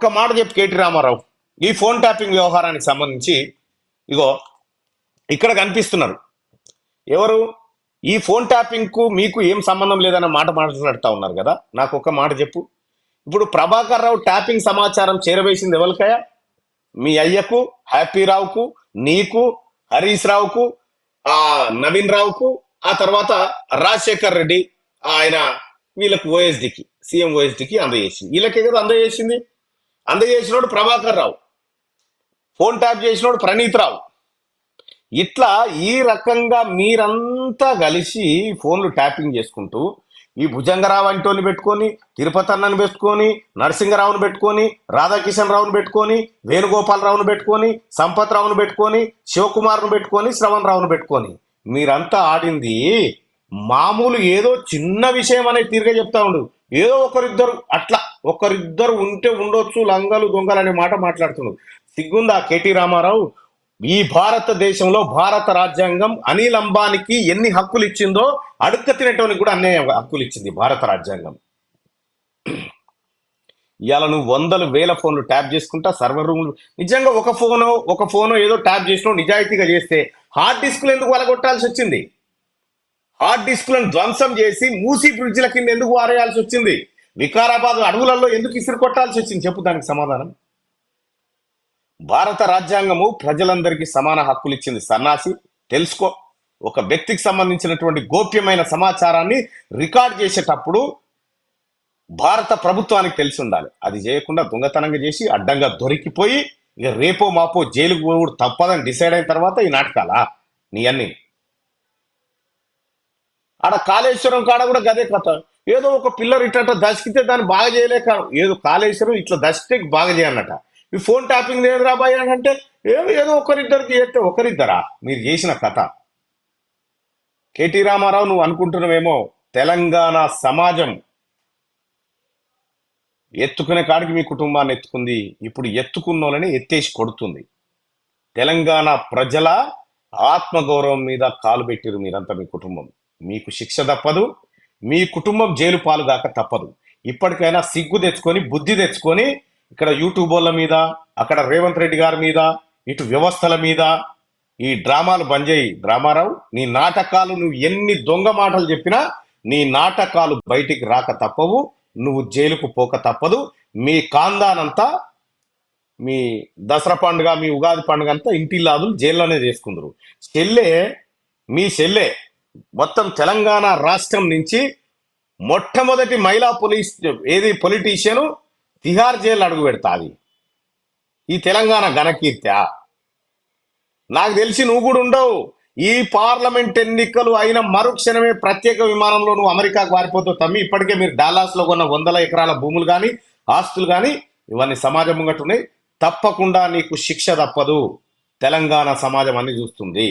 ఒక్క మాట చెప్పు కేటీ రామారావు, ఈ ఫోన్ ట్యాపింగ్ వ్యవహారానికి సంబంధించి ఇగో ఇక్కడ కనిపిస్తున్నారు ఎవరు? ఈ ఫోన్ ట్యాపింగ్ కు మీకు ఏం సంబంధం లేదన్న మాట మాట్లాడుతూ ఉన్నారు కదా. నాకు ఒక్క మాట చెప్పు, ఇప్పుడు ప్రభాకర్ రావు ట్యాపింగ్ సమాచారం చేరవేసింది ఎవరికయా? మీ అయ్యకు, హ్యాపీ రావుకు, నీకు, హరీష్ రావుకు, ఆ నవీన్ రావుకు, ఆ తర్వాత రాజశేఖర్ రెడ్డి ఆయన వీళ్ళకు ఓఎస్డికి, సీఎం ఓఎస్డికి అందజేసింది. వీళ్ళకే కదా అందజేసింది. అందజేసినోడు ప్రభాకర్ రావు, ఫోన్ ట్యాప్ చేసినోడు ప్రణీత్ రావు. ఇట్లా ఈ రకంగా మీరంతా కలిసి ఫోన్లు ట్యాపింగ్ చేసుకుంటూ ఈ భుజంగరావు అంటోని పెట్టుకొని, తిరుపతి అన్నని పెట్టుకొని, నరసింహరావును పెట్టుకొని, రాధాకిషన్ రావును పెట్టుకొని, వేణుగోపాలరావును పెట్టుకొని, సంపత్ రావును పెట్టుకొని, శివకుమార్ను పెట్టుకొని, శ్రవణ్ రావును పెట్టుకొని మీరంతా ఆడింది మామూలు ఏదో చిన్న విషయం అనేది తిరిగే చెప్తా ఉండు. ఏదో ఒకరిద్దరు అట్లా ఒకరిద్దరు ఉంటే ఉండొచ్చు, లంగలు దొంగలు అనే మాట మాట్లాడుతున్నాడు. సిగ్గుందా కేటీ రామారావు? ఈ భారతదేశంలో భారత రాజ్యాంగం అనిల్ అంబానీకి ఎన్ని హక్కులు ఇచ్చిందో అడుక్క తినేటోనికి కూడా అన్ని హక్కులు ఇచ్చింది భారత రాజ్యాంగం. ఇవాళ నువ్వు వందలు వేల ఫోన్లు ట్యాప్ చేసుకుంటా సర్వర్ రూమ్లు, నిజంగా ఒక ఫోనో ఏదో ట్యాప్ చేసినా నిజాయితీగా చేస్తే హార్డ్ డిస్క్లు ఎందుకు వలగొట్టాల్సి వచ్చింది? హార్డ్ డిస్క్లను ధ్వంసం చేసి మూసీ బ్రిడ్జ్ల కింద ఎందుకు వారేయాల్సి వచ్చింది? వికారాబాద్ అడవులలో ఎందుకు ఇసురు కొట్టాల్సి వచ్చింది? చెప్పు దానికి సమాధానం. భారత రాజ్యాంగము ప్రజలందరికీ సమాన హక్కులు ఇచ్చింది. సన్నాసి తెలుసుకో, ఒక వ్యక్తికి సంబంధించినటువంటి గోప్యమైన సమాచారాన్ని రికార్డ్ చేసేటప్పుడు భారత ప్రభుత్వానికి తెలిసి ఉండాలి. అది చేయకుండా దొంగతనంగా చేసి అడ్డంగా దొరికిపోయి ఇక రేపో మాపో జైలుకు పోడు తప్పదని డిసైడ్ అయిన తర్వాత ఈ నాటకాలా నీ అన్ని? ఆడ కాళేశ్వరం కాడ కూడా గదే కథ. ఏదో ఒక పిల్లర్ ఇట్ట దశకితే దాన్ని బాగా చేయలేక, ఏదో కాళేశ్వరం ఇట్లా దశకితే బాగా చేయన్నట. ఈ ఫోన్ ట్యాపింగ్ లేదు రాబాయి అంటే ఏదో ఒకరిద్దరికి చేస్తే ఒకరిద్దరా మీరు చేసిన కథ? కేటీ రామారావు, నువ్వు అనుకుంటున్నావేమో తెలంగాణ సమాజం ఎత్తుకునే కాడికి మీ కుటుంబాన్ని ఎత్తుకుంది, ఇప్పుడు ఎత్తుకున్నోళ్ళని ఎత్తేసి కొడుతుంది. తెలంగాణ ప్రజల ఆత్మగౌరవం మీద కాలు పెట్టిరు మీరంతా, మీ కుటుంబం. మీకు శిక్ష తప్పదు, మీ కుటుంబం జైలు పాలు కాక తప్పదు. ఇప్పటికైనా సిగ్గు తెచ్చుకొని, బుద్ధి తెచ్చుకొని, ఇక్కడ యూట్యూబ్ వాళ్ళ మీద, అక్కడ రేవంత్ రెడ్డి గారి మీద, ఇటు వ్యవస్థల మీద ఈ డ్రామాలు బంద్ చేయి రామారావు. నీ నాటకాలు, నువ్వు ఎన్ని దొంగ మాటలు చెప్పినా నీ నాటకాలు బయటికి రాక తప్పవు, నువ్వు జైలుకు పోక తప్పదు. మీ కాందానంతా, మీ దసరా పండుగ, మీ ఉగాది పండుగ అంతా ఇంటిల్లాదులు జైల్లోనే చేసుకుందరు. మీ చెల్లె మొత్తం తెలంగాణ రాష్ట్రం నుంచి మొట్టమొదటి మహిళా పొలిటీషియన్ తిహార్ జైలు అడుగు పెడతాది. ఈ తెలంగాణ ఘనకీర్త్యా? నాకు తెలిసి నువ్వు కూడా ఉండవు. ఈ పార్లమెంట్ ఎన్నికలు అయిన మరుక్షణమే ప్రత్యేక విమానంలో నువ్వు అమెరికాకు వారిపోతావు తమ్మి. ఇప్పటికే మీరు డాలాస్ లో కొన్న 100 ఎకరాల భూములు కానీ, ఆస్తులు కానీ ఇవన్నీ సమాజం ముంగట్టున్నాయి. తప్పకుండా నీకు శిక్ష తప్పదు. తెలంగాణ సమాజం అన్ని చూస్తుంది.